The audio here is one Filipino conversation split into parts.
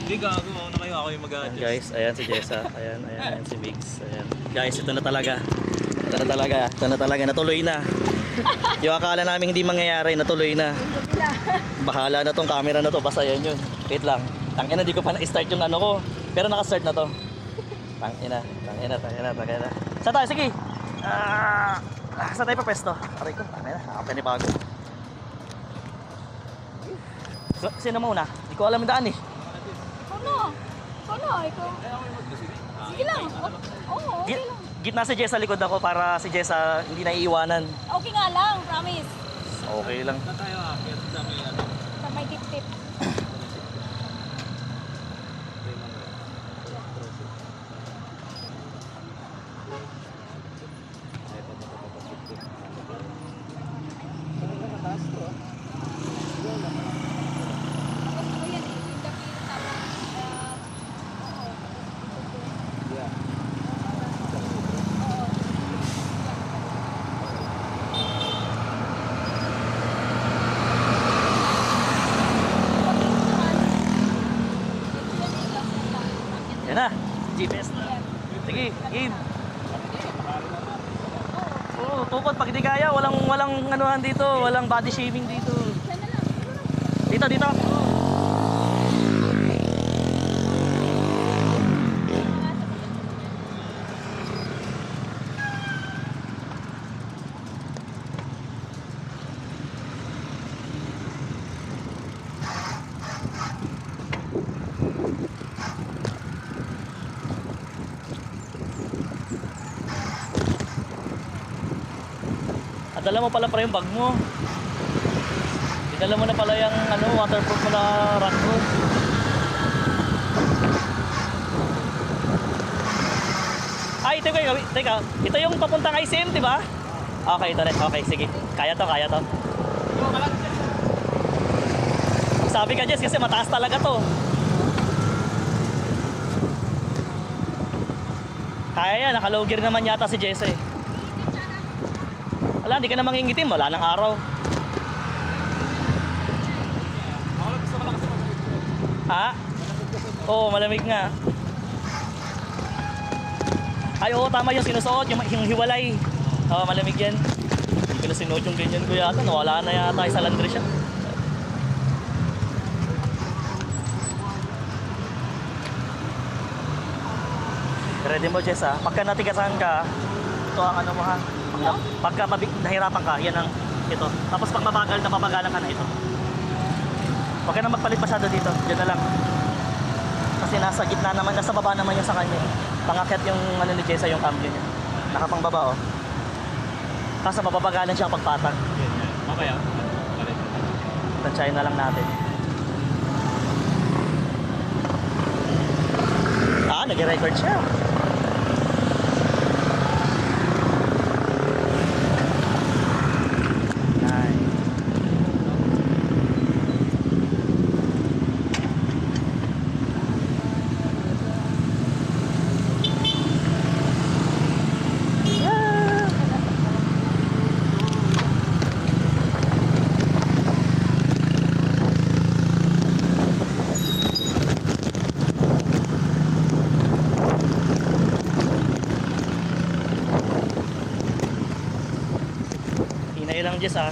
Big, gago mo na kayo. Ako yung Ayan, mag-adjust. guys, ayan si Jessa. Ayan si Biggs. Ayan. Guys, ito na talaga. Ito na talaga. Natuloy na. Yung akala namin hindi mangyayari, natuloy na. Bahala na tong camera na to. Basta yan yun. Wait lang. Tangina, di ko pa na-start yung ano ko. Pero naka-start na to. Tangina. Saan tayo? Sige. Saan tayo pa pwesto? Aray ko. Tangina. Nakapanibago. Sino muna? Hindi ko alam yung daan eh. Kono, ikaw. Sige lang. Oo, okay lang. Gitna si Jessa, likod ako para si Jessa hindi naiiwanan. Okay nga lang, promise. Okay lang. Saan tayo akit sa may ano? Sa may tip-tip. Ano yan eh, yung dapit tapos, Yan na. GPS na. Sige, game. Oo, tukod pag hindi kaya, walang anuhan dito, walang body shaming dito. Dito. At dala mo pala yung bag mo. Dinala mo na pala yung waterproof mo na rock room. Ay, teka. Ito yung papuntang ICM, di ba? Okay, ito rin. Okay, sige. Kaya to. Sabi ka, Jess, kasi mataas talaga to. Kaya yan, naka-low gear naman yata si Jess eh. Wala, hindi ka na mangingitim. Wala ng araw. Ha? Oo, malamig nga. Ay, oo, tama yung sinusuot. Yung hiwalay. Oo, malamig yan. Hindi ko na sinuot yung ganyan ko yata. Nawala na yata sa laundry siya. Ready mo, Jess, ha? Pagka natigasan ka, ito ang ano mo, ha? Pagka nahirapan ka, yan ang ito. Tapos pag mabagalan ka na ito. Huwag ka na magpalit masyado dito. Diyan na lang. Kasi nasa gitna naman, nasa baba naman yung sa kanya. Pangakyat yung ano ni Jessa, yung cambio niya. Nakapangbaba, oh. Kaso mababagalan siya pagpatag. Mamaya. Tansyahin na lang natin. Nag-record siya. Hinay lang, Jess, ha.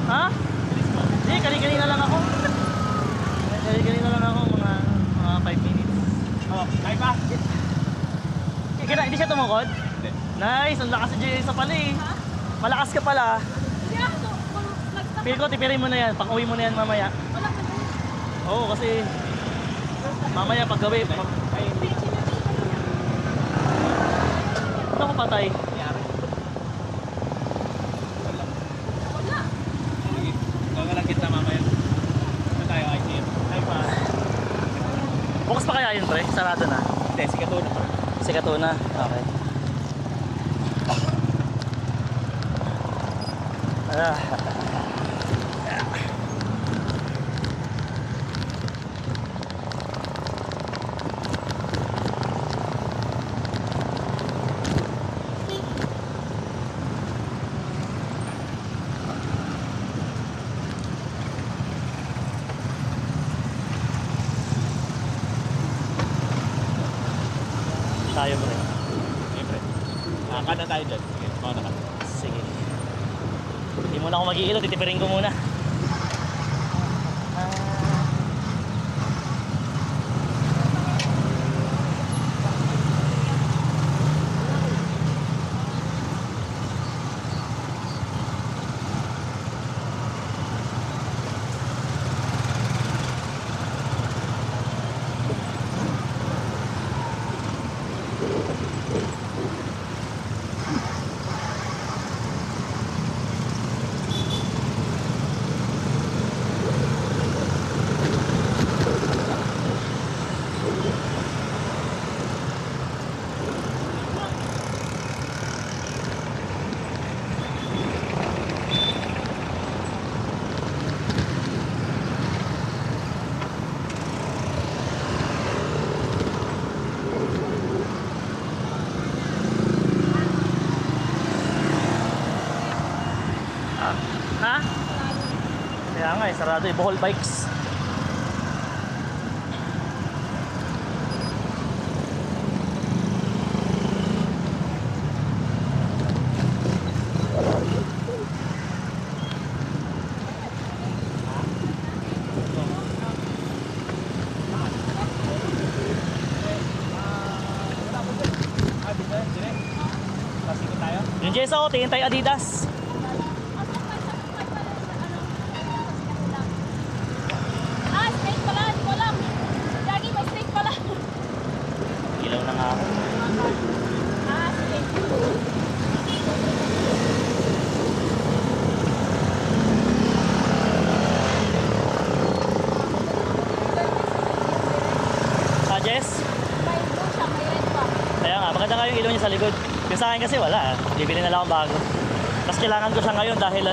Ha? Hindi, kali-kanina lang ako. Kali-kanina lang ako, mga 5 minutes. Oh, kaya pa? Hindi siya tumukod? Hindi. Nice, ang lakas si Jessa pala eh. Ha? Malakas ka pala. Hindi ako to. Nag-stop. Feel ko, tipirin mo na yan. Pang uwi mo na yan mamaya. Wala ka na. Oo, kasi mamaya pag gabi, ano ko patay? Wala. Sige. Gagalagit na mamaya. Ito tayo, ICM. Kaya pa? Bukas pa kaya yun, pre? Sarado na. Hindi, sigato na pa. Sigato na. Okay. Ah. Tayo, pre. Siyempre. Nakakad na tayo dyan. Sige, mauna ka. Sige. Hindi muna ako mag-iilo, titipirin ko muna. Ha? Kaya nga eh, sarado eh. Bohol Bikes. Pasikot tayo? Yung Jessa ko, tingin tayo Adidas. Ah, steak pala. Hindi ko alam. Lagi may steak pala. Ilaw na nga ako. Ah, sige. Ah, Jess? May blue siya, may red pa. Kaya nga, maganda nga yung ilaw niya sa likod. Yung sa akin kasi wala. Bibili na lang akong bago. Mas kailangan ko siya ngayon dahil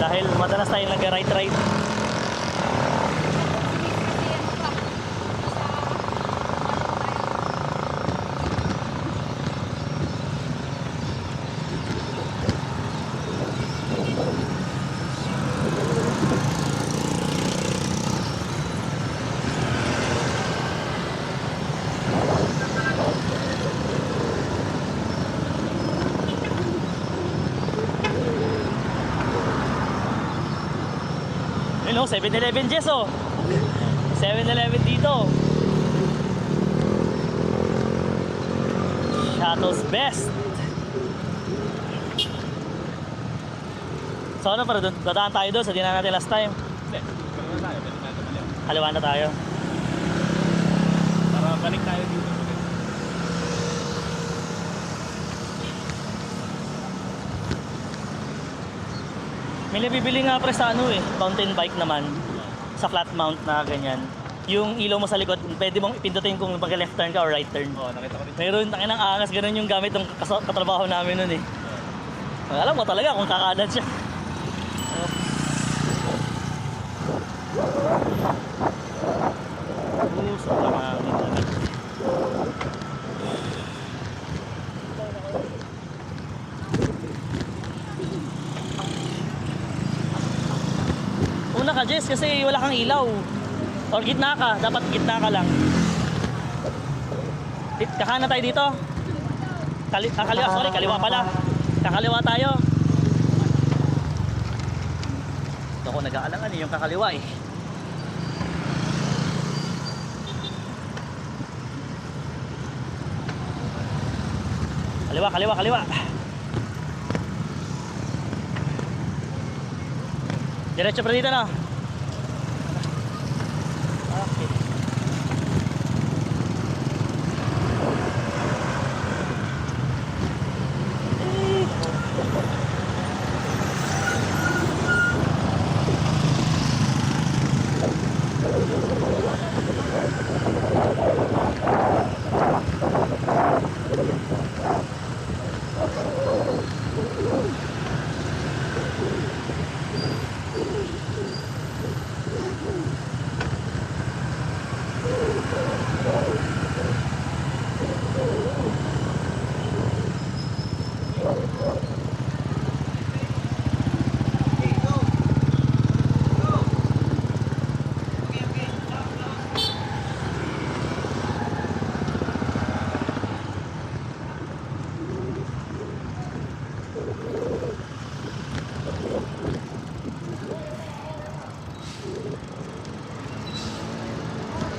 dahil madalas tayo nag-ride. Yun o, 7-Eleven Jess oh. 7-Eleven dito. Shuttle's best. So ano para doon? Dadaan tayo doon sa dinaan natin last time. Hindi. Balik na tayo. Balik na tayo mali. Haliwan na tayo. Para balik tayo dito. May nabibili nga pre sa mountain bike naman. Sa flat mount na ganyan. Yung ilaw mo sa likod, pwede mong ipindutin kung mag-left turn ka or right turn. Oo, nakita ko rin. Mayroon, takin ng angas, ganun yung gamit ng katrabaho namin nun eh. Alam mo talaga kung kakanan siya. Sobrang hangin talaga. Una ka Jess kasi wala kang ilaw. Or gitna ka, dapat gitna ka lang. Kakanan tayo dito. Kaliwa, sorry, kaliwa pala. Kakaliwa tayo. Dito ako nag-aalangan yung kakaliwa eh. Kaliwa, kaliwa, kaliwa. Diretso pa dito na. Okay.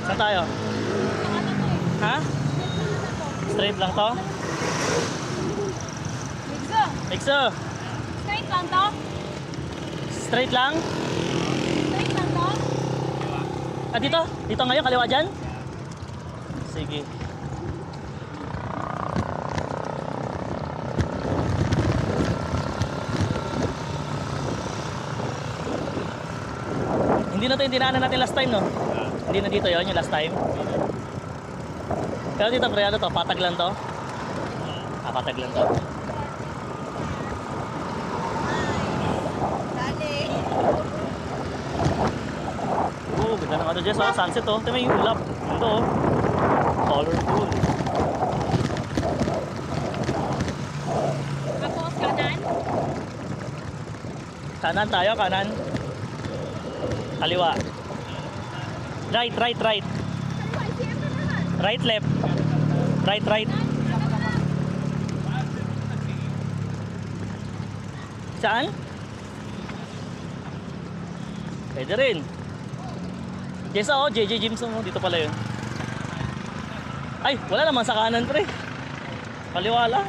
Saan tayo? Ha? Straight lang to? Bigso. Exo! Straight lang to? Straight lang? Straight lang to? Ah, dito? Dito ngayon? Kaliwa dyan? Sige. Hindi na ito yung dinaanan natin last time, no? Hindi na dito yon yung last time. Pero dito, pre, ano to? Patag lang to? Ah, patag lang to. Oh, ganda ng ano, Jess, oh, sunset, oh. Ito may ulap. Ito, oh. Colorful. Tapos kanan? Kanan tayo, kanan. Kaliwa. Right, right, right. Right, left. Right, right. Saan? Pwede rin. Yes, oh, JJ Jimson, oh. Dito pala yun. Ay, wala naman sa kanan, pre. Kaliwa lang.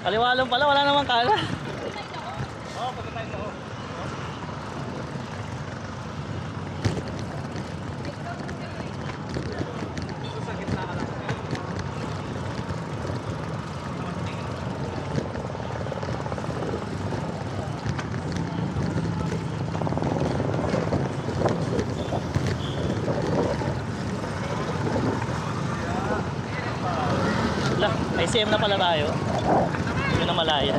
Kaliwa lang pala, wala naman kanan. Oo, pagka tayo sa Dito sa gitna ka lang. Lah, ICM na pala tayo. Yun ang malaya.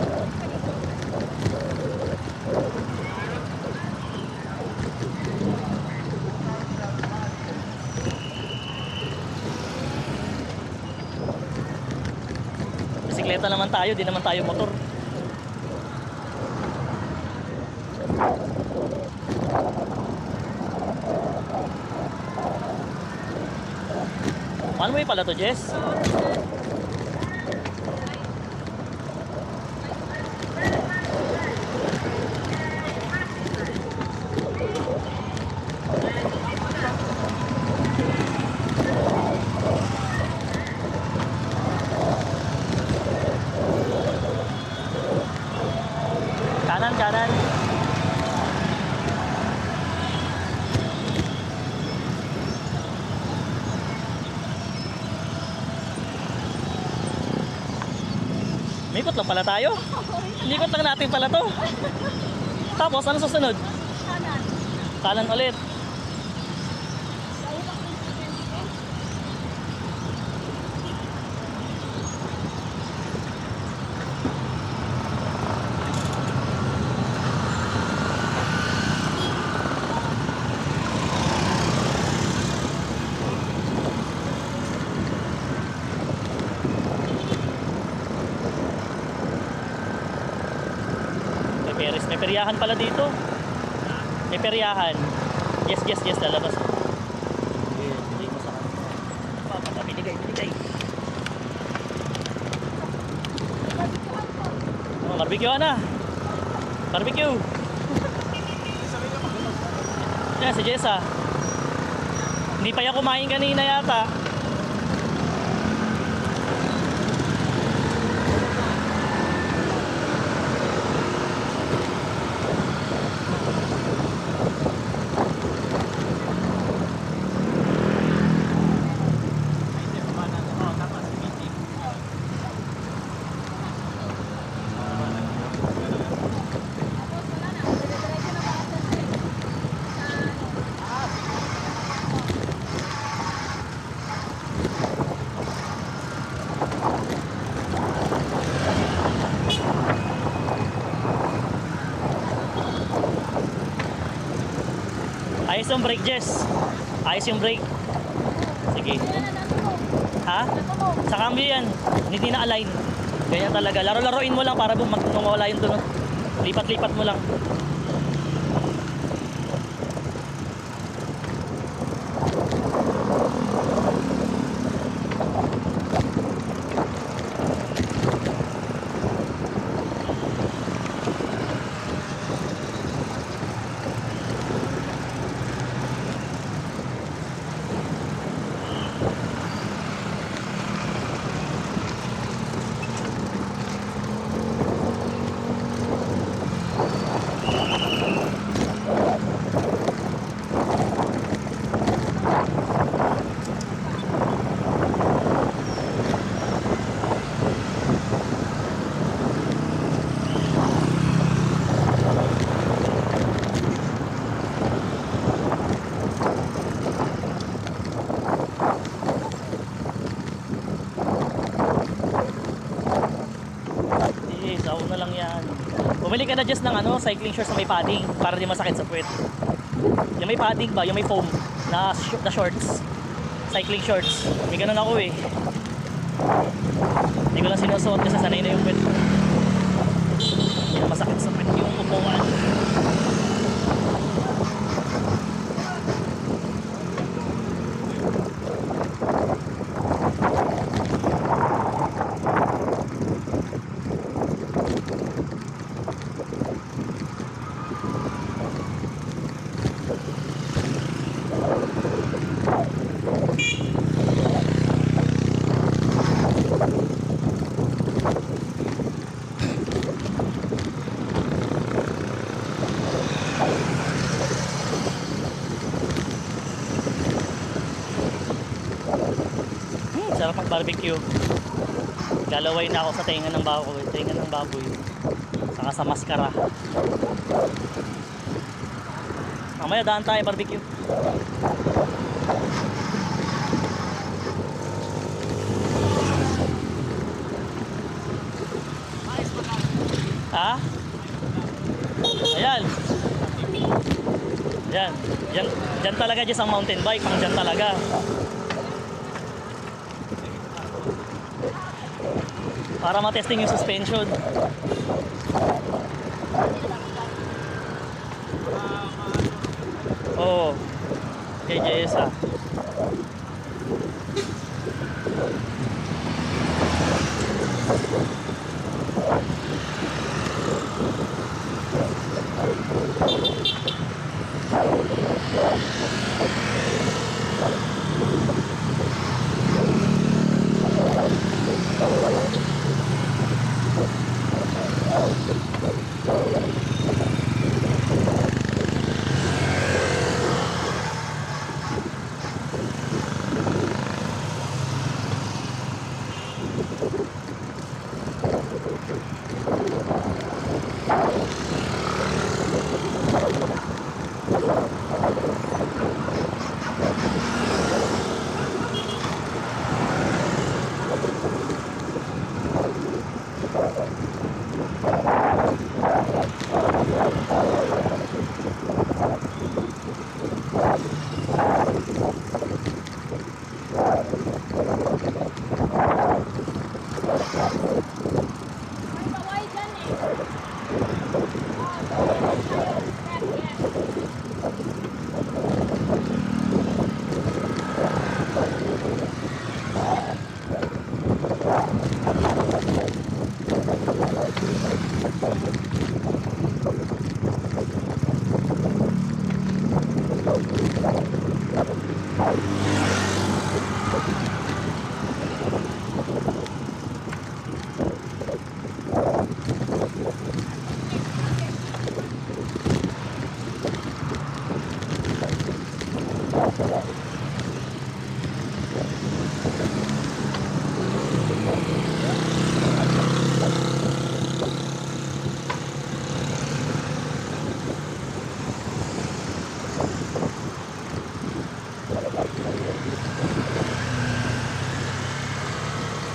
Bisikleta naman tayo, di naman tayo motor. One way pala to, Jess? Kanan, kanan. May ikot lang pala tayo. Inikot lang natin pala to. Tapos, ano susunod? Kanan. Kanan ulit. May peryahan pala dito. May peryahan. Yes, yes, yes, lalabas. Hindi, masakit. Papata, binigay, binigay. Oh, barbecue na. Barbecue. Yan, si Jessa. Hindi pa yan kumain kanina yata. Ayos yung brake, Jess. Ayos yung brake. Sige. Ha? Sa cambio yan. Hindi na align. Ganyan talaga. Laro-laruin mo lang para mawala yung tunog. Lipat-lipat mo lang. Saw na lang yan. Bumili ka na just ng cycling shorts na may padding para di masakit sa puwet. Yung may padding ba, yung may foam na shorts. Cycling shorts. May ganun ako eh. Hindi ko lang sinusuot kasi sanay na yung puwet. Hindi na masakit sa puwet yung upuan. Sarap mag-barbecue. Galaway na ako sa tinga ng baboy, saka sa maskara. Mamaya daan tayo barbecue. Ha? Ayan. Yan. Yan talaga dyan sa mountain bike, pang dyan talaga. Para matesting yung suspension. Oo. Kay Jessa.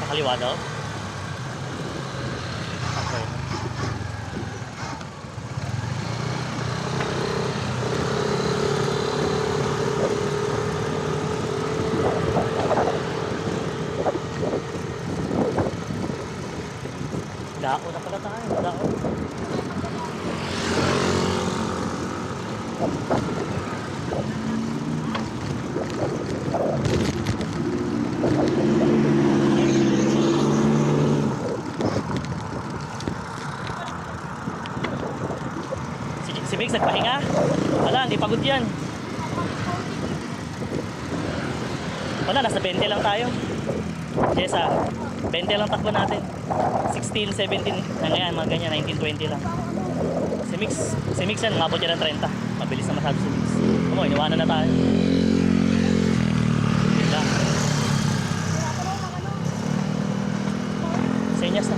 Nakaliwa daw? Okay. Dako na pala tayo. Dako. Si Biggs nagpahinga? Wala, hindi pagod yan. Wala, nasa 20 lang tayo. Jessa, 20 lang takbo natin. 16, 17, ngayon, mga ganyan, 19, 20 lang. Si Mix yan, umabot yan ng 30. Mabilis na masyado si Mix. Kumo, iniwanan na tayo. Yun lang. Senyas na.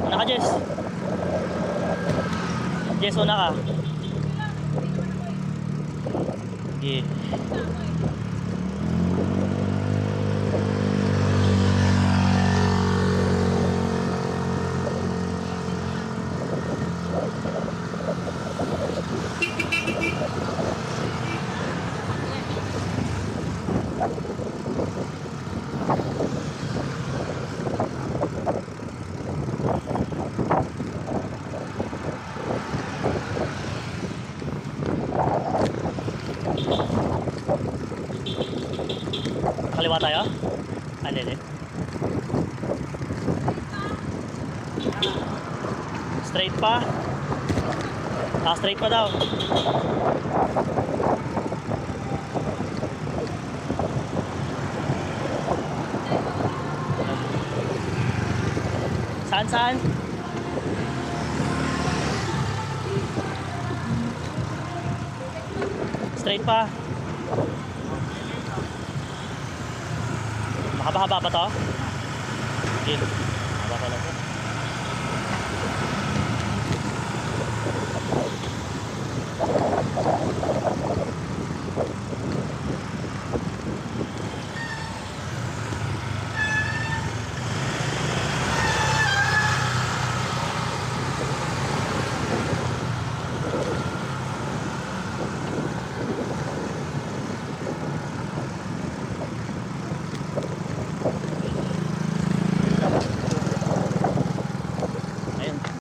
Una ka, Jess. Jess, una ka. Sige. Kaliwa tayo? Hindi. Straight pa? Straight pa daw. Saan? Straight pa. Mahaba-haba pa to? Sige. Mahaba pa lang to.